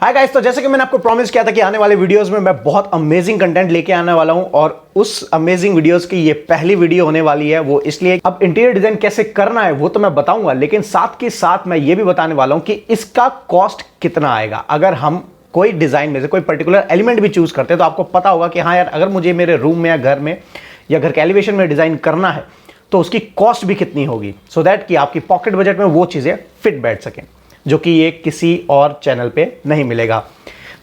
Hi guys, तो जैसे कि मैंने आपको प्रॉमिस किया था कि आने वाले वीडियोस में मैं बहुत अमेजिंग कंटेंट लेके आने वाला हूं और उस अमेजिंग वीडियोस की ये पहली वीडियो होने वाली है। वो इसलिए अब इंटीरियर डिजाइन कैसे करना है वो तो मैं बताऊंगा, लेकिन साथ के साथ मैं ये भी बताने वाला हूं कि इसका कॉस्ट कितना आएगा। अगर हम कोई डिजाइन में से कोई पर्टिकुलर एलिमेंट भी चूज करते हैं तो आपको पता होगा कि हाँ यार, अगर मुझे मेरे रूम में या घर में या घर के एलिवेशन में डिजाइन करना है तो उसकी कॉस्ट भी कितनी होगी, सो दैट कि आपकी पॉकेट बजट में वो चीजें फिट बैठ सकें, जो कि ये किसी और चैनल पे नहीं मिलेगा।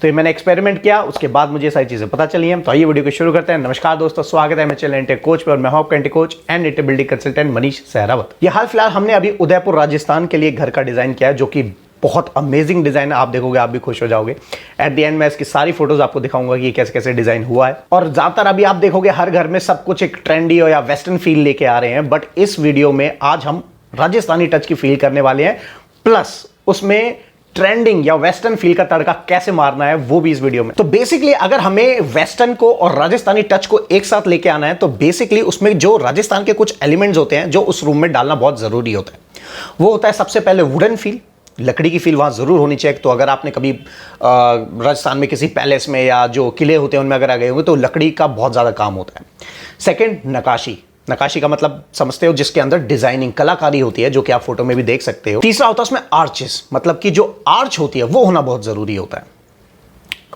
तो ये मैंने एक्सपेरिमेंट किया, उसके बाद मुझे सारी चीजें पता चली हैं। तो आइए वीडियो को शुरू करते हैं। नमस्कार दोस्तों, स्वागत है मेरे चैनल इंटीरियर कोच पे और मैं हूं आपका interior coach and interior building consultant Manish Sehrawat. ये हाल फिलहाल हमने अभी उदयपुर राजस्थान के लिए घर का डिजाइन किया है, जो कि बहुत अमेजिंग डिजाइन है। आप देखोगे आप भी खुश हो जाओगे। एट द एंड मैं इसकी सारी फोटोज आपको दिखाऊंगा कि ये कैसे कैसे डिजाइन हुआ है। और ज्यादातर अभी आप देखोगे हर घर में सब कुछ एक ट्रेंडी या वेस्टर्न फील लेके आ रहे हैं, बट इस वीडियो में आज हम राजस्थानी टच की फील करने वाले हैं, प्लस उसमें ट्रेंडिंग या वेस्टर्न फील का तड़का कैसे मारना है वो भी इस वीडियो में। तो बेसिकली अगर हमें वेस्टर्न को और राजस्थानी टच को एक साथ लेके आना है तो बेसिकली उसमें जो राजस्थान के कुछ एलिमेंट्स होते हैं जो उस रूम में डालना बहुत जरूरी होता है, वो होता है सबसे पहले वुडन फील, लकड़ी की फील वहां जरूर होनी चाहिए। तो अगर आपने कभी राजस्थान में किसी पैलेस में या जो किले होते हैं उनमें अगर आ गए होंगे तो लकड़ी का बहुत ज्यादा काम होता है। सेकेंड, नकाशी। नकाशी का मतलब समझते हो, जिसके अंदर डिजाइनिंग कलाकारी होती है, जो कि आप फोटो में भी देख सकते हो। तीसरा होता है उसमें आर्चेस, मतलब कि जो आर्च होती है वो होना बहुत जरूरी होता है,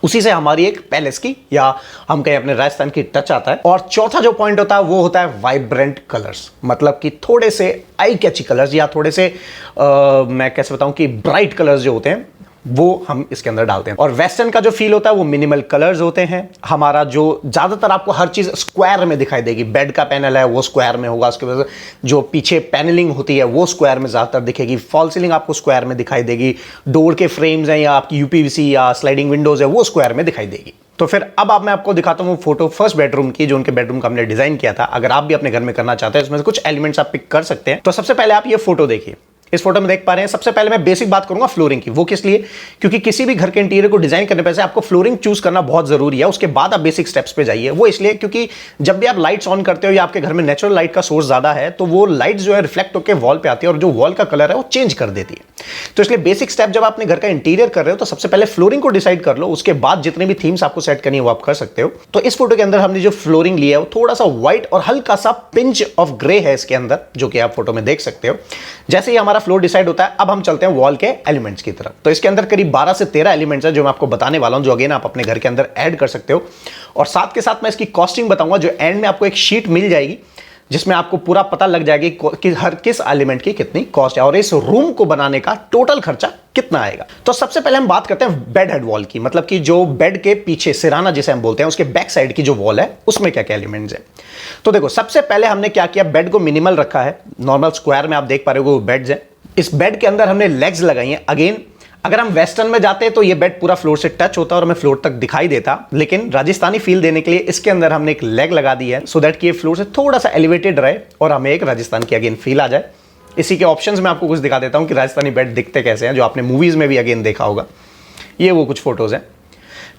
उसी से हमारी एक पैलेस की या हम कहें अपने राजस्थान की टच आता है। और चौथा जो पॉइंट होता है वो होता है वाइब्रेंट कलर्स, मतलब कि थोड़े से आई कैची कलर्स या थोड़े से मैं कैसे बताऊं कि ब्राइट कलर्स जो होते हैं वो हम इसके अंदर डालते हैं। और वेस्टर्न का जो फील होता है वो मिनिमल कलर्स होते हैं। हमारा जो ज्यादातर आपको हर चीज स्क्वायर में दिखाई देगी। बेड का पैनल है वो स्क्वायर में होगा, उसके बाद जो पीछे पैनलिंग होती है वो स्क्वायर में ज्यादातर दिखेगी। फॉल सीलिंग आपको स्क्वायर में दिखाई देगी। डोर के फ्रेम्स हैं या आपकी यूपीवीसी या स्लाइडिंग विंडोज है वो स्क्वायर में दिखाई देगी। तो फिर अब मैं आपको दिखाता हूं फोटो फर्स्ट बेडरूम की, जो उनके बेडरूम का हमने डिजाइन किया था। अगर आप भी अपने घर में करना चाहते हैं इसमें से कुछ एलिमेंट्स आप पिक कर सकते हैं। तो सबसे पहले आप ये फोटो देखिए। इस फोटो में देख पा रहे हैं, सबसे पहले मैं बेसिक बात करूंगा फ्लोरिंग की। वो किस लिए? क्योंकि किसी भी घर के इंटीरियर को डिजाइन करने से आपको फ्लोरिंग चूज करना बहुत जरूरी है। उसके बाद आप बेसिक स्टेप्स पे जाइए। वो इसलिए क्योंकि जब भी आप लाइट्स ऑन करते हो या आपके घर में नेचुरल लाइट का सोर्स ज्यादा है तो वो लाइट जो है रिफ्लेक्ट होकर वॉल पे आती है और जो वॉल का कलर है वो चेंज कर देती है। तो इसलिए बेसिक स्टेप जब आप अपने घर का इंटीरियर कर रहे हो तो सबसे पहले फ्लोरिंग को डिसाइड कर लो। उसके बाद जितने भी थीम्स आपको सेट करनी है वो आप कर सकते हो। तो इस फोटो के अंदर हमने जो फ्लोरिंग लिया है वो थोड़ा सा व्हाइट और हल्का सा पिंच ऑफ ग्रे है इसके अंदर, जो कि आप फोटो में देख सकते हो। जैसे ही हमारा फ्लोर डिसाइड होता है अब हम चलते हैं वॉल के एलिमेंट्स की तरफ। तो इसके अंदर करीब 12 से 13 एलिमेंट्स है जो मैं आपको बताने वाला हूं, जो अगेन आप अपने घर के अंदर ऐड कर सकते हो। और साथ के साथ मैं इसकी कॉस्टिंग बताऊंगा, जो एंड में आपको एक शीट मिल जाएगी जिसमें आपको पूरा पता लग जाएगा कि हर किस एलिमेंट की कितनी कॉस्ट है और इस रूम को बनाने का टोटल खर्चा कितना आएगा। तो सबसे पहले हम बात करते हैं बेड हेड वॉल की, मतलब कि जो बेड के पीछे सिराना जिसे हम बोलते हैं उसके बैक साइड की जो वॉल है उसमें क्या क्या एलिमेंट्स है। तो देखो सबसे पहले हमने क्या किया, बेड को मिनिमल रखा है। नॉर्मल स्क्वायर में आप देख पा रहे हो बेड्स है। इस बेड के अंदर हमने लेग्स लगाई हैं। अगेन अगर हम वेस्टर्न में जाते तो ये बेड पूरा फ्लोर से टच होता और हमें फ्लोर तक दिखाई देता, लेकिन राजस्थानी फील देने के लिए इसके अंदर हमने एक लेग लगा दी है, सो दैट कि ये फ्लोर से थोड़ा सा एलिवेटेड रहे और हमें एक राजस्थान की अगेन फील आ जाए। इसी के ऑप्शंस में आपको कुछ दिखा देता हूं कि राजस्थानी बेड दिखते कैसे हैं, जो आपने मूवीज में भी अगेन देखा होगा। ये वो कुछ फोटोज हैं,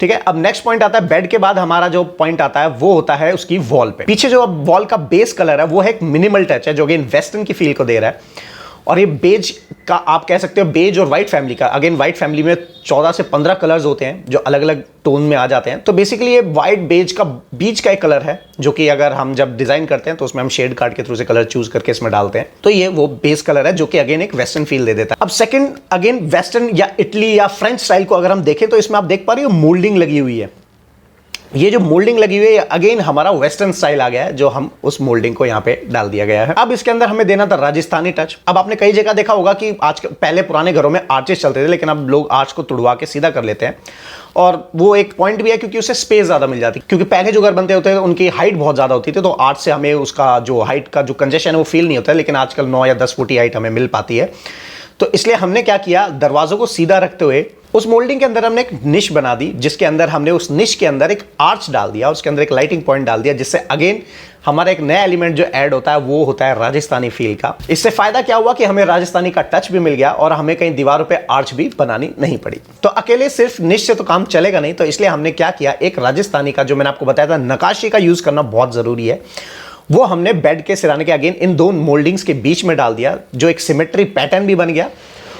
ठीक है। अब नेक्स्ट पॉइंट आता है बेड के बाद हमारा जो पॉइंट आता है वो होता है उसकी वॉल पे। पीछे जो वॉल का बेस कलर है वो है एक मिनिमल टच है, जो अगेन वेस्टर्न की फील को दे रहा है। और ये बेज का आप कह सकते हो, बेज और व्हाइट फैमिली का। अगेन व्हाइट फैमिली में 14 से 15 कलर्स होते हैं जो अलग अलग टोन में आ जाते हैं। तो बेसिकली ये व्हाइट बेज का बीच का एक कलर है, जो कि अगर हम जब डिजाइन करते हैं तो उसमें हम शेड कार्ड के थ्रू से कलर चूज करके इसमें डालते हैं। तो ये वो बेस कलर है जो कि अगेन एक वेस्टर्न फील दे देता है। अब सेकंड, अगेन वेस्टर्न या इटली या फ्रेंच स्टाइल को अगर हम देखें तो इसमें आप देख पा रहे हो मोल्डिंग लगी हुई है। ये जो मोल्डिंग लगी हुई है अगेन हमारा वेस्टर्न स्टाइल आ गया है, जो हम उस मोल्डिंग को यहाँ पे डाल दिया गया है। अब इसके अंदर हमें देना था राजस्थानी टच। अब आपने कई जगह देखा होगा कि आज पहले पुराने घरों में आर्चेस चलते थे, लेकिन अब लोग आर्च को तुड़वा के सीधा कर लेते हैं। और वो एक पॉइंट भी है क्योंकि उससे स्पेस ज्यादा मिल जाती है। क्योंकि पहले जो घर बनते होते थे उनकी हाइट बहुत ज्यादा होती थी, तो आर्च से हमें उसका जो हाइट का जो कंजेशन है वो फील नहीं होता है। लेकिन आजकल 9 या 10 फुट की हाइट हमें मिल पाती है। तो इसलिए हमने क्या किया, दरवाजों को सीधा रखते हुए उस मोल्डिंग के अंदर हमने एक निश बना दी, जिसके अंदर हमने उस निश के अंदर एक आर्च डाल दिया, उसके अंदर एक लाइटिंग पॉइंट डाल दिया, जिससे अगेन हमारा एक नया एलिमेंट जो ऐड होता है वो होता है राजस्थानी फील का। इससे फायदा क्या हुआ कि हमें राजस्थानी का टच भी मिल गया और हमें कहीं दीवारों पे आर्च भी बनानी नहीं पड़ी। तो अकेले सिर्फ निश से तो काम चलेगा नहीं, तो इसलिए हमने क्या किया, एक राजस्थानी का जो मैंने आपको बताया था नकाशी का यूज करना बहुत जरूरी है, वो हमने बेड के सिराने के अगेन इन दो मोल्डिंग्स के बीच में डाल दिया, जो एक सिमेट्री पैटर्न भी बन गया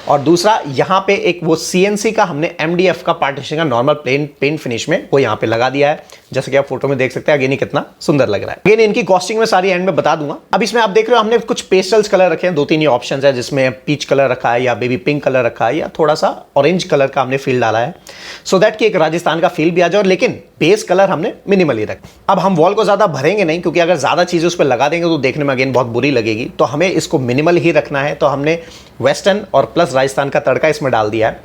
और दूसरा यहाँ पे एक वो CNC का हमने MDF का पार्टीशन का नॉर्मल प्लेन पेंट फिनिश में वो यहाँ पे लगा दिया है, जैसे कि आप फोटो में देख सकते हैं। अगेन कितना सुंदर लग रहा है। अगेन इनकी कॉस्टिंग में सारी एंड में बता दूंगा। अब इसमें आप देख रहे हो हमने कुछ पेस्टल्स कलर रखे हैं, 2-3 ये ऑप्शंस है जिसमें पीच कलर रखा है या बेबी पिंक कलर रखा है या थोड़ा सा ऑरेंज कलर का हमने फील डाला है, सो दैट कि एक राजस्थान का फील भी आ जाए, लेकिन बेस कलर हमने मिनिमली रखा। अब हम वॉल को ज्यादा भरेंगे नहीं, क्योंकि अगर ज्यादा चीजें उस पर लगा देंगे तो देखने में अगेन बहुत बुरी लगेगी, तो हमें इसको मिनिमल ही रखना है। तो हमने वेस्टर्न और प्लस राजस्थान का तड़का इसमें डाल दिया है।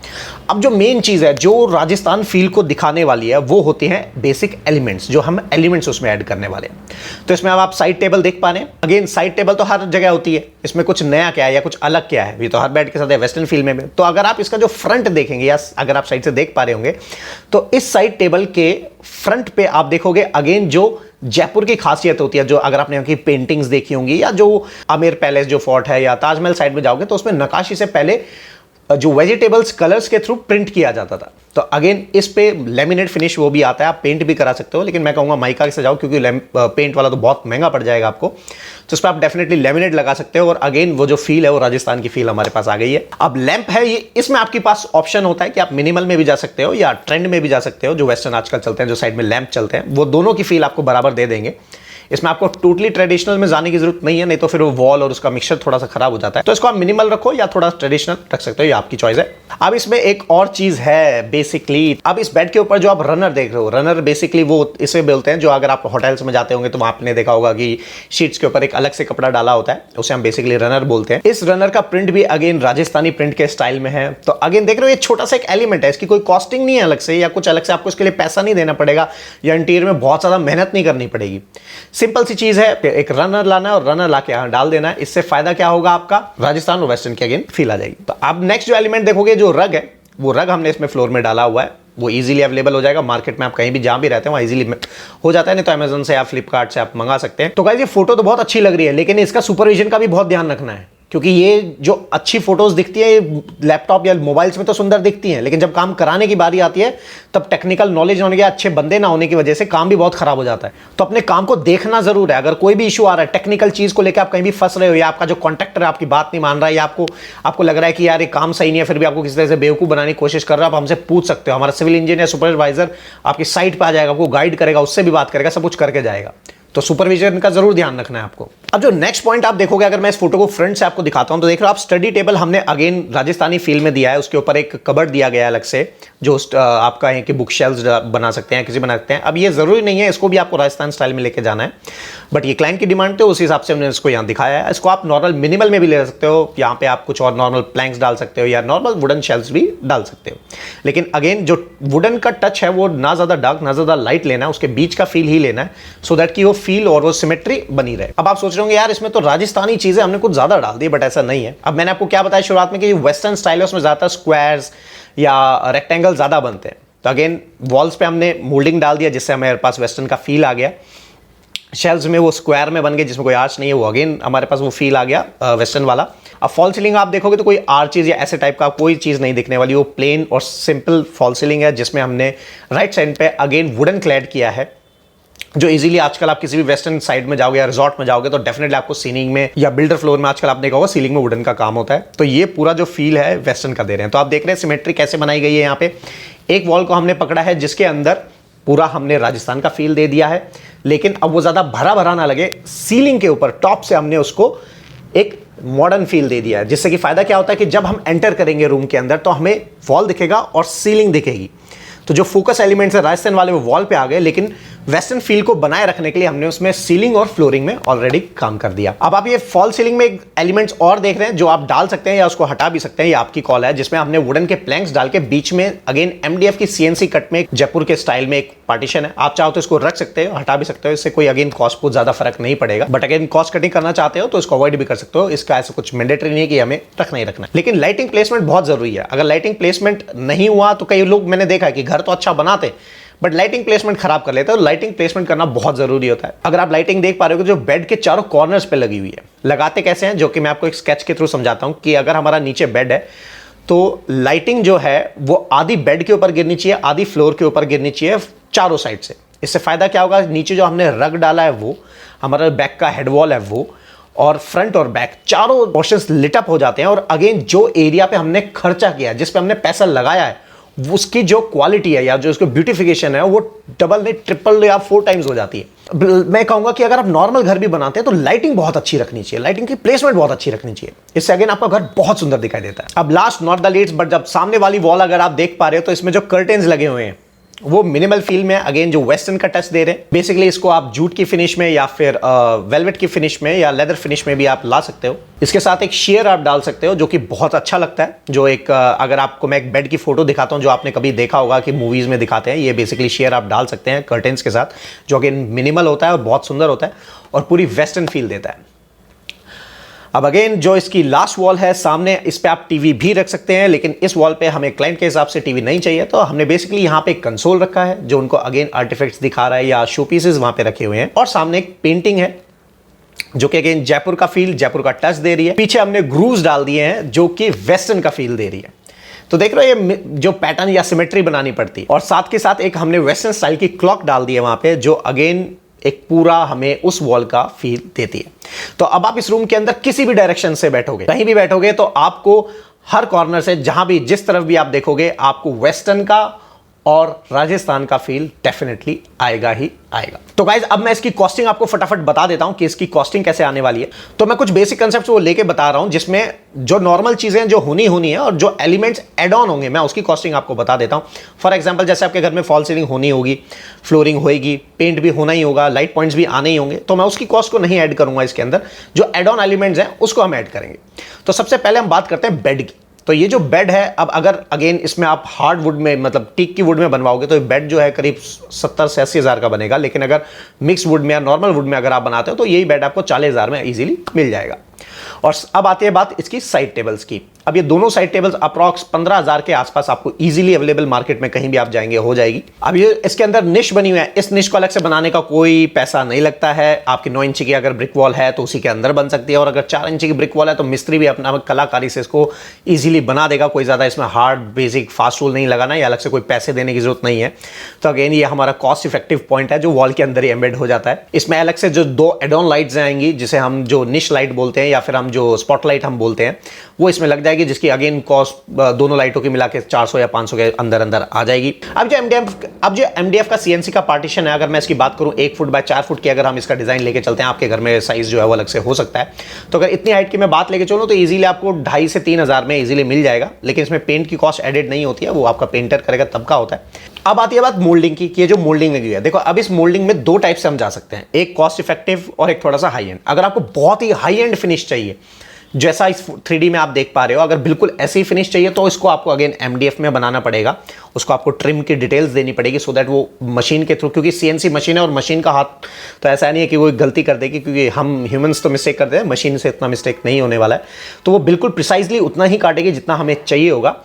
अब जो मेन चीज है जो राजस्थान फील को दिखाने वाली है वो होती है बेसिक एलिमेंट्स, जो हम एलिमेंट्स उसमें ऐड करने वाले हैं। तो इसमें अब आप साइड टेबल देख पा रहे हैं। अगेन साइड टेबल तो हर जगह होती है, इसमें कुछ नया क्या है या कुछ अलग क्या है, ये तो हर बेड के साथ है वेस्टर्न फील में भी। तो अगर आप इसका जो फ्रंट देखेंगे या अगर आप साइड से देख पा रहे होंगे तो इस साइड टेबल के फ्रंट पे आप देखोगे अगेन जो जयपुर की खासियत होती है, जो अगर आपने यहाँ की पेंटिंग्स देखी होंगी या जो आमेर पैलेस जो फोर्ट है या ताजमहल साइड में जाओगे तो उसमें नक्काशी से पहले जो वेजिटेबल्स कलर्स के थ्रू प्रिंट किया जाता था। तो अगेन इस पे लेमिनेट फिनिश वो भी आता है, आप पेंट भी करा सकते हो, लेकिन मैं कहूँगा माइका से जाओ क्योंकि पेंट वाला तो बहुत महंगा पड़ जाएगा आपको। तो इस पर आप डेफिनेटली लेमिनेट लगा सकते हो और अगेन वो जो फील है वो राजस्थान की फील हमारे पास आ गई है। अब लैंप है ये, इसमें आपके पास ऑप्शन होता है कि आप मिनिमल में भी जा सकते हो या ट्रेंड में भी जा सकते हो। जो वेस्टर्न आजकल चलते हैं, जो साइड में लैंप चलते हैं, वो दोनों की फील आपको बराबर दे देंगे। इसमें आपको टोटली ट्रेडिशनल में जाने की जरूरत नहीं है, नहीं तो फिर वो वॉल और उसका मिक्सचर थोड़ा सा खराब हो जाता है। तो इसको आप मिनिमल रखो या थोड़ा ट्रेडिशनल रख सकते हो, ये आपकी चॉइस है। अब इसमें एक और चीज है बेसिकली, अब इस बेड के ऊपर जो आप रनर देख रहे हो, रनर बेसिकली वो इसे बोलते हैं, जो अगर आप होटल्स में जाते होंगे तो वहां आपने देखा होगा कि शीट्स के ऊपर एक अलग से कपड़ा डाला होता है, उसे हम बेसिकली रनर बोलते हैं। इस रनर का प्रिंट भी अगेन राजस्थानी प्रिंट के स्टाइल में है। तो अगेन देख रहे हो ये छोटा सा एक एलिमेंट है, इसकी कोई कॉस्टिंग नहीं है अलग से या कुछ अलग से आपको इसके लिए पैसा नहीं देना पड़ेगा या इंटीरियर में बहुत ज्यादा मेहनत नहीं करनी पड़ेगी। सिंपल सी चीज है, एक रनर लाना है और रनर लाके यहां डाल देना है। इससे फायदा क्या होगा आपका, राजस्थान और वेस्टर्न की अगेन फील आ जाएगी। तो अब नेक्स्ट जो एलिमेंट देखोगे, जो रग है, वो रग हमने इसमें फ्लोर में डाला हुआ है, वो इजीली अवेलेबल हो जाएगा मार्केट में। आप कहीं भी जहां भी रहते हैं वहां इजीली हो जाता है, नहीं तो अमेजन से या फ्लिपकार्ट से आप मंगा सकते हैं। तो गाइस ये फोटो तो बहुत अच्छी लग रही है, लेकिन इसका सुपरविजन का भी बहुत ध्यान रखना है, क्योंकि ये जो अच्छी फोटोज दिखती है लैपटॉप या मोबाइल्स में तो सुंदर दिखती हैं, लेकिन जब काम कराने की बारी आती है तब टेक्निकल नॉलेज होने के, अच्छे बंदे ना होने की वजह से काम भी बहुत खराब हो जाता है। तो अपने काम को देखना जरूर है। अगर कोई भी इशू आ रहा है टेक्निकल चीज को लेकर, आप कहीं भी फंस रहे हो या आपका जो कॉन्ट्रैक्टर आपकी बात नहीं मान रहा है या आपको लग रहा है कि यार ये काम सही नहीं है, फिर भी आपको किसी तरह से बेवकूफ बनाने की कोशिश कर रहा है, आप हमसे पूछ सकते हो। हमारा सिविल इंजीनियर सुपरवाइजर आपकी साइट पर आ जाएगा, आपको गाइड करेगा, उससे भी बात करेगा, सब कुछ करके जाएगा। तो सुपरविजन का जरूर ध्यान रखना है आपको। अब जो नेक्स्ट पॉइंट आप देखोगे, अगर मैं इस फोटो को फ्रंट से आपको दिखाता हूं तो देख रहे हो आप स्टडी टेबल हमने अगेन राजस्थानी फील में दिया है, उसके ऊपर एक कबर्ड दिया गया है अलग से, जो आपका है कि बुक शेल्फ्स बना सकते हैं, किसी बना सकते हैं। अब ये जरूरी नहीं है इसको भी आपको राजस्थान स्टाइल में लेके जाना है, बट ये क्लाइंट की डिमांड थी, उस हिसाब से हमने इसको यहाँ दिखाया है। इसको आप नॉर्मल मिनिमल में भी ले सकते हो, यहाँ पे आप कुछ और नॉर्मल प्लैंक्स डाल सकते हो या नॉर्मल वुडन शेल्फ्स भी डाल सकते हो। लेकिन अगेन जो वुडन का टच है वो ना ज्यादा डार्क ना ज्यादा लाइट लेना है, उसके बीच का फील ही लेना है, सो दैट कि वो फील और वो सिमेट्री बनी रहे। अब आप सोच रहे होंगे यार इसमें तो राजस्थानी चीजें हमने कुछ ज्यादा डाल दी, बट ऐसा नहीं है। अब मैंने आपको क्या बताया शुरुआत में कि वेस्टर्न स्टाइल है, उसमें ज्यादातर स्क्वायर्स या रेक्टेंगल ज्यादा बनते हैं। तो अगेन वॉल्स पे हमने मोल्डिंग डाल दिया, जिससे हमारे पास वेस्टर्न का फील आ गया। शेल्व्स में वो स्क्वायर में बन गए जिसमें कोई आर्च नहीं है, वो अगेन हमारे पास वो फील आ गया वेस्टर्न वाला। अब फॉल सीलिंग आप देखोगे तो कोई आर्चेज या ऐसे टाइप का कोई चीज नहीं दिखने वाली, वो प्लेन और सिंपल फॉल सीलिंग है, जिसमें हमने राइट साइड पे अगेन वुडन क्लैड किया है, जो इजीली आजकल आप किसी भी वेस्टर्न साइड में जाओगे या रिजॉर्ट में जाओगे तो डेफिनेटली आपको सीलिंग में या बिल्डर फ्लोर में आजकल आपने देखा होगा सीलिंग में वुडन का काम होता है। तो ये पूरा जो फील है वेस्टर्न का दे रहे हैं। तो आप देख रहे हैं सिमेट्री कैसे बनाई गई है। यहाँ पे एक वॉल को हमने पकड़ा है जिसके अंदर पूरा हमने राजस्थान का फील दे दिया है, लेकिन अब वो ज्यादा भरा भरा ना लगे, सीलिंग के ऊपर टॉप से हमने उसको एक मॉडर्न फील दे दिया है, जिससे कि फायदा क्या होता है कि जब हम एंटर करेंगे रूम के अंदर तो हमें वॉल दिखेगा और सीलिंग दिखेगी। तो जो फोकस एलिमेंट्स है राजस्थान वाले वो वॉल पे आ गए, लेकिन वेस्टर्न फील को बनाए रखने के लिए हमने उसमें सीलिंग और फ्लोरिंग में ऑलरेडी काम कर दिया। अब आप ये फॉल सीलिंग में एलिमेंट्स और देख रहे हैं जो आप डाल सकते हैं या उसको हटा भी सकते हैं, ये आपकी कॉल है। जिसमें हमने वुडन के प्लैंक्स डाल के बीच में अगेन MDF की CNC कट में जयपुर के स्टाइल में एक पार्टीशन है। आप चाहो तो इसको रख सकते हो, हटा भी सकते हो, इससे कोई अगेन कॉस्ट को ज्यादा फर्क नहीं पड़ेगा। बट अगेन कॉस्ट कटिंग करना चाहते हो तो इसको अवॉइड भी कर सकते हो, इसका ऐसा कुछ मैंडेटरी नहीं है कि हमें रखना ही रखना है। लेकिन लाइटिंग प्लेसमेंट बहुत जरूरी है। अगर लाइटिंग प्लेसमेंट नहीं हुआ तो कई लोग मैंने देखा है कि घर तो अच्छा बनाते बट लाइटिंग प्लेसमेंट खराब कर लेते हैं। तो लाइटिंग प्लेसमेंट करना बहुत जरूरी होता है। अगर आप लाइटिंग देख पा रहे हो जो बेड के चारों कॉर्नर्स पे लगी हुई है, लगाते कैसे हैं, जो कि मैं आपको एक स्केच के थ्रू समझाता हूं कि अगर हमारा नीचे बेड है तो लाइटिंग जो है वो आधी बेड के ऊपर गिरनी चाहिए, आधी फ्लोर के ऊपर गिरनी चाहिए, चारों साइड से। इससे फायदा क्या होगा, नीचे जो हमने रग डाला है वो हमारा बैक का हेड वॉल है वो, और फ्रंट और बैक चारों पोर्शंस लिट अप हो जाते हैं। और अगेन जो एरिया पे हमने खर्चा किया, जिस पे हमने पैसा लगाया है, उसकी जो क्वालिटी है या जो उसको ब्यूटिफिकेशन है वो डबल नहीं ट्रिपल या 4 टाइम्स हो जाती है। मैं कहूंगा कि अगर आप नॉर्मल घर भी बनाते हैं तो लाइटिंग बहुत अच्छी रखनी चाहिए, लाइटिंग की प्लेसमेंट बहुत अच्छी रखनी चाहिए, इससे अगेन आपका घर बहुत सुंदर दिखाई देता है। अब last not the least but जब सामने वाली वॉल अगर आप देख पा रहे हो तो इसमें जो कर्टेन्स लगे हुए हैं वो मिनिमल फील में अगेन जो वेस्टर्न का टच दे रहे हैं। बेसिकली इसको आप जूट की फिनिश में या फिर वेलवेट की फिनिश में या लेदर फिनिश में भी आप ला सकते हो। इसके साथ एक शेयर आप डाल सकते हो जो कि बहुत अच्छा लगता है। जो एक अगर आपको मैं एक बेड की फोटो दिखाता हूं जो आपने कभी देखा होगा कि मूवीज में दिखाते हैं, ये बेसिकली शेयर आप डाल सकते हैं कर्टेन्स के साथ, जो अगेन मिनिमल होता है और बहुत सुंदर होता है और पूरी वेस्टर्न फील देता है। अब अगेन जो इसकी लास्ट वॉल है सामने, इस पे आप टीवी भी रख सकते हैं, लेकिन इस वॉल पे हमें क्लाइंट के हिसाब से टीवी नहीं चाहिए, तो हमने बेसिकली यहाँ पे एक कंसोल रखा है जो उनको अगेन आर्टिफैक्ट्स दिखा रहा है या शो पीसेस वहां पे रखे हुए हैं। और सामने एक पेंटिंग है जो कि अगेन जयपुर का फील, जयपुर का टच दे रही है। पीछे हमने ग्रूव्स डाल दिए हैं जो कि वेस्टर्न का फील दे रही है। तो देख रहे हो ये जो पैटर्न या सिमेट्री बनानी पड़ती है। और साथ के साथ एक हमने वेस्टर्न स्टाइल की क्लॉक डाल दी है वहां पे, जो अगेन एक पूरा हमें उस वॉल का फील देती है। तो अब आप इस रूम के अंदर किसी भी डायरेक्शन से बैठोगे, कहीं भी बैठोगे, तो आपको हर कॉर्नर से जहां भी जिस तरफ भी आप देखोगे आपको वेस्टर्न का और राजस्थान का फील डेफिनेटली आएगा ही आएगा। तो गाइज अब मैं इसकी कॉस्टिंग आपको फटाफट बता देता हूं कि इसकी कॉस्टिंग कैसे आने वाली है। तो मैं कुछ बेसिक कंसेप्ट्स वो लेके बता रहा हूं जिसमें जो नॉर्मल चीजें जो होनी है और जो एलिमेंट्स एड ऑन होंगे मैं उसकी कॉस्टिंग आपको बता देता हूं। फॉर एग्जांपल जैसे आपके घर में फॉल सीलिंग होनी होगी, फ्लोरिंग होगी, पेंट भी होना ही होगा, लाइट पॉइंट्स भी आने ही होंगे, तो मैं उसकी कॉस्ट को नहीं ऐड करूंगा इसके अंदर। जो एड ऑन एलिमेंट्स हैं उसको हम ऐड करेंगे। तो सबसे पहले हम बात करते हैं बेड की। तो ये जो बेड है, अब अगर अगेन इसमें आप हार्ड वुड में मतलब टीक की वुड में बनवाओगे तो ये बेड जो है करीब 70 से 80 हज़ार का बनेगा। लेकिन अगर मिक्स वुड में या नॉर्मल वुड में अगर आप बनाते हो तो यही बेड आपको 40 हज़ार में इजीली मिल जाएगा। और अब आती है बात इसकी साइड टेबल्स की। अब ये दोनों साइड टेबल्स अप्रॉक्स 15 हज़ार के आसपास आपको इजीली अवेलेबल मार्केट में कहीं भी आप जाएंगे हो जाएगी। अब ये इसके अंदर निश बनी हुई है, इस निश को अलग से बनाने का कोई पैसा नहीं लगता है। आपकी 9 इंच की अगर ब्रिक वॉल है तो उसी के अंदर बन सकती है, और अगर 4 इंच की ब्रिक वॉल है तो मिस्त्री भी अपना कलाकारी से इसको इजीली बना देगा। कोई ज्यादा इसमें हार्ड बेसिक फास्ट रूल नहीं लगाना या अलग से कोई पैसे देने की जरूरत नहीं है। तो अगेन ये हमारा कॉस्ट इफेक्टिव पॉइंट है जो वॉल के अंदर ही एम्बेड हो जाता है। इसमें अलग से जो 2 एड ऑन लाइट्स आएंगी जिसे हम जो निश लाइट बोलते हैं या फिर हम जो स्पॉटलाइट हम बोलते हैं वो इसमें लग जाएगी, जिसकी अगेन कॉस्ट दोनों लाइटों की मिला के 400 या 500 के अंदर अंदर आ जाएगी। अब जो एमडीएफ का सीएनसी का पार्टीशन है, अगर मैं इसकी बात करूं 1 फुट बाय 4 फुट की अगर हम इसका डिजाइन लेके चलते हैं, आपके घर में साइज जो है वो अलग से हो सकता है। तो अगर इतनी हाइट की मैं बात लेके चलूं तो इजीली आपको 2.5 से 3 हज़ार में इजीली मिल जाएगा। लेकिन इसमें पेंट की कॉस्ट एडेड नहीं होती है, वो आपका पेंटर करेगा तब का होता है। अब आती है बात मोल्डिंग की, ये जो मोल्डिंग लगी है, देखो अब इस मोल्डिंग में 2 टाइप से हम जा सकते हैं, एक कॉस्ट इफेक्टिव और एक थोड़ा सा हाई एंड। अगर आपको बहुत ही हाई एंड फिनिश चाहिए जैसा इस 3D में आप देख पा रहे हो, अगर बिल्कुल ऐसी ही फिनिश चाहिए तो इसको आपको अगेन एमडीएफ में बनाना पड़ेगा। उसको आपको ट्रिम की डिटेल्स देनी पड़ेगी सो दैट वो मशीन के थ्रू, क्योंकि सीएनसी मशीन है और मशीन का हाथ तो ऐसा नहीं है कि वो गलती कर देगी, क्योंकि हम ह्यूमंस तो मिस्टेक करते हैं, मशीन से इतना मिस्टेक नहीं होने वाला है। तो वो बिल्कुल प्रिसाइजली उतना ही काटेगी जितना हमें चाहिए होगा।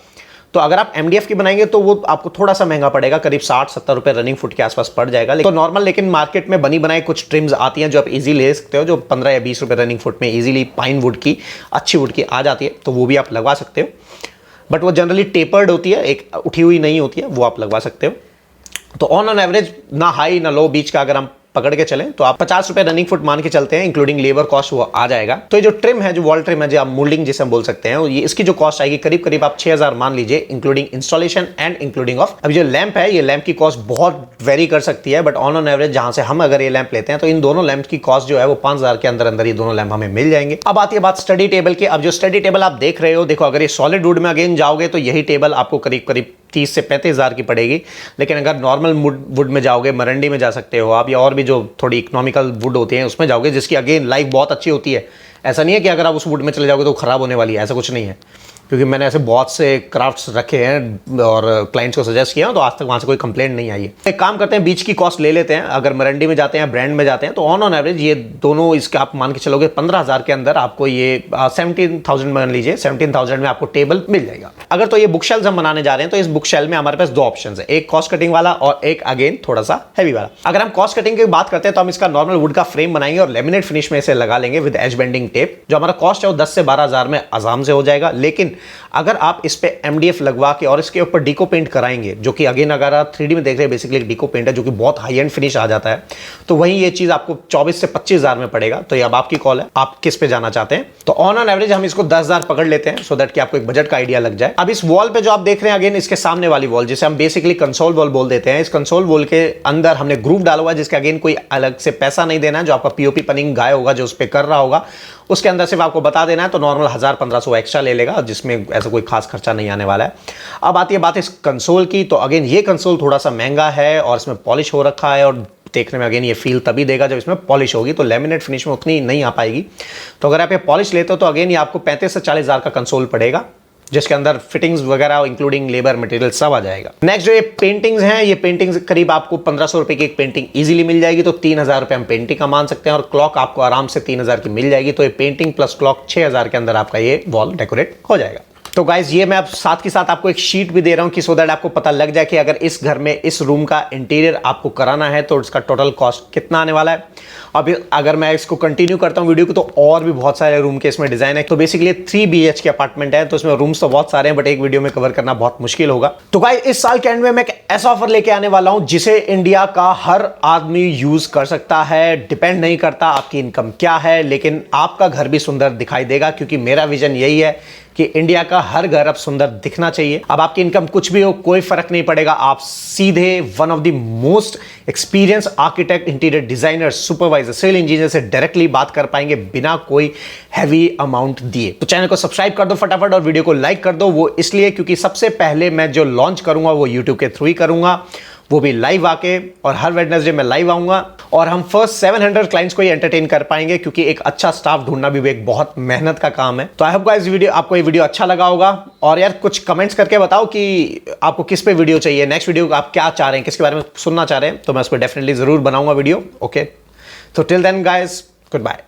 तो अगर आप एमडीएफ की बनाएंगे तो वो आपको थोड़ा सा महंगा पड़ेगा, करीब 60-70 रुपए रनिंग फुट के आसपास पड़ जाएगा। तो नॉर्मल लेकिन मार्केट में बनी बनाई कुछ ट्रिम्स आती हैं जो आप इजीली ले सकते हो, जो 15 या 20 रुपए रनिंग फुट में इजीली पाइन वुड की, अच्छी वुड की आ जाती है, तो वो भी आप लगवा सकते हो। बट वो जनरली टेपर्ड होती है, एक उठी हुई नहीं होती है, वो आप लगवा सकते हो। तो ऑन एवरेज ना हाई ना लो, बीच का अगर हम पकड़ के चलें तो आप 50 रुपए रनिंग फुट मान के चलते हैं, इंक्लूडिंग लेबर कॉस्ट वो आ जाएगा। तो ये जो ट्रिम है, जो वॉल ट्रिम है, जो आप मोल्डिंग जिसे हम बोल सकते हैं, ये इसकी जो कॉस्ट आएगी करीब करीब आप 6000 मान लीजिए, including installation and including of. अब जो लैंप है, ये लैंप की कॉस्ट बहुत वेरी कर सकती है, बट ऑन एवरेज जहां से हम अगर ये लैंप लेते हैं तो इन दोनों लैंप की कॉस्ट जो है वो 5000 के अंदर अंदर ये दोनों लैंप हमें मिल जाएंगे। अब आती है बात स्टडी टेबल की। अब जो स्टडी टेबल आप देख रहे हो, देखो अगर ये सॉलिड वुड में अगेन जाओगे तो यही टेबल आपको करीब करीब 30 से 35 हज़ार की पड़ेगी। लेकिन अगर नॉर्मल वुड में जाओगे, मरंडी में जा सकते हो आप, या और भी जो थोड़ी इकोनॉमिकल वुड होती हैं उसमें जाओगे, जिसकी अगेन लाइफ बहुत अच्छी होती है। ऐसा नहीं है कि अगर आप उस वुड में चले जाओगे तो खराब होने वाली है, ऐसा कुछ नहीं है, क्योंकि मैंने ऐसे बहुत से क्राफ्ट्स रखे हैं और क्लाइंट्स को सजेस्ट किया तो आज तक वहां से कोई कंप्लेंट नहीं आई है। एक काम करते हैं, बीच की कॉस्ट ले लेते हैं। अगर मरंडी में जाते हैं, ब्रांड में जाते हैं, तो ऑन एवरेज ये दोनों इसके आप मान के चलोगे 15 हज़ार के अंदर आपको ये 17,000 मान लीजिए, 17,000 में आपको टेबल मिल जाएगा। अगर तो ये बुक शेल्फ हम बनाने जा रहे हैं तो इस बुक शेल्फ में हमारे पास 2 ऑप्शन है, एक कॉस्ट कटिंग वाला और एक अगेन थोड़ा सा हैवी वाला। अगर हम कॉस्ट कटिंग की बात करते हैं तो हम इसका नॉर्मल वुड का फ्रेम बनाएंगे और लेमिनेट फिनिश में इसे लगा लेंगे विद एज बेंडिंग टेप। जो हमारा कॉस्ट है वो 10 से 12 हज़ार में आराम से हो जाएगा। लेकिन अगर आप इस पे MDF लगवा के और इसके ऊपर डीको पेंट कराएंगे, जो कि अगेन अगर आप 3D में देख रहे हैं बेसिकली एक डीको पेंट है जो कि बहुत हाई एंड फिनिश आ जाता है, तो वहीं ये चीज आपको 24 से 25,000 में पड़ेगा। तो ये अब आपकी कॉल है, आप किस पे जाना चाहते हैं। तो ऑन एवरेज हम इसको 10,000 पकड़ लेते हैं, सो दैट कि आपको एक बजट का आइडिया लग जाए। अब इस वॉल पे जो आप देख रहे हैं, अगेन इसके सामने वाली वॉल, जिसे हम बेसिकली कंसोल वॉल बोल देते हैं, इस कंसोल वॉल के अंदर हमने ग्रूव डाला हुआ है, जिसका अगेन कोई अलग से पैसा नहीं देना है। जो आपका पीओपी पनिंग गाय होगा जो उस पर कर रहा होगा, उसके अंदर सिर्फ आपको बता देना है, तो नॉर्मल 1000-1500 एक्स्ट्रा ले लेगा, जिसमें ऐसा कोई खास खर्चा नहीं आने वाला है। अब आती है बात इस कंसोल की, तो अगेन ये कंसोल थोड़ा सा महंगा है और इसमें पॉलिश हो रखा है, और देखने में अगेन ये फील तभी देगा जब इसमें पॉलिश होगी, तो लेमिनेट फिनिश में उतनी नहीं आ पाएगी। तो अगर आप ये पॉलिश लेते हो तो अगेन ये आपको 35 से 40,000 का कंसोल पड़ेगा, जिसके अंदर फिटिंग्स वगैरह इंक्लूडिंग लेबर मटेरियल सब आ जाएगा। नेक्स्ट जो ये पेंटिंग्स हैं, ये पेंटिंग्स करीब आपको 1500 रुपए की एक पेंटिंग इजीली मिल जाएगी, तो 3000 रुपए हम पेंटिंग का मान सकते हैं, और क्लॉक आपको आराम से 3000 की मिल जाएगी। तो ये पेंटिंग प्लस क्लॉक 6000 के अंदर आपका ये वॉल डेकोरेट हो जाएगा। तो गाइज ये मैं अब साथ के साथ आपको एक शीट भी दे रहा हूं कि सो दैट आपको पता लग जाए कि अगर इस घर में इस रूम का इंटीरियर आपको कराना है तो इसका टोटल कॉस्ट कितना आने वाला है। अब अगर मैं इसको कंटिन्यू करता हूं वीडियो को, तो और भी बहुत सारे रूम के इसमें डिजाइन है। तो बेसिकली 3 BHK अपार्टमेंट है, तो इसमें रूम्स तो बहुत सारे हैं, बट एक वीडियो में कवर करना बहुत मुश्किल होगा। तो गाइज इस साल के एंड में मैं एक ऐसा ऑफर लेके आने वाला हूं जिसे इंडिया का हर आदमी यूज कर सकता है। डिपेंड नहीं करता आपकी इनकम क्या है, लेकिन आपका घर भी सुंदर दिखाई देगा, क्योंकि मेरा विजन यही है कि इंडिया का हर घर अब सुंदर दिखना चाहिए। अब आपकी इनकम कुछ भी हो, कोई फर्क नहीं पड़ेगा, आप सीधे one of the most experience architect, interior designer, supervisor, civil engineer से डायरेक्टली बात कर पाएंगे बिना कोई हैवी अमाउंट दिए। तो चैनल को सब्सक्राइब कर दो फटाफट और वीडियो को लाइक कर दो। वो इसलिए क्योंकि सबसे पहले मैं जो लॉन्च करूंगा वो यूट्यूब के थ्रू ही करूंगा, वो भी लाइव आके, और हर वेडनेसडे में लाइव आऊंगा, और हम फर्स्ट 700 क्लाइंट्स को ही एंटरटेन कर पाएंगे, क्योंकि एक अच्छा स्टाफ ढूंढना भी एक बहुत मेहनत का काम है। तो आई होप गाइस आपको ये वीडियो अच्छा लगा होगा, और यार कुछ कमेंट्स करके बताओ कि आपको किस पे वीडियो चाहिए, नेक्स्ट वीडियो आप क्या चाह रहे हैं, किसके बारे में सुनना चाह रहे हैं, तो मैं उस पर डेफिनेटली जरूर बनाऊंगा वीडियो। ओके, तो till then guys, good bye.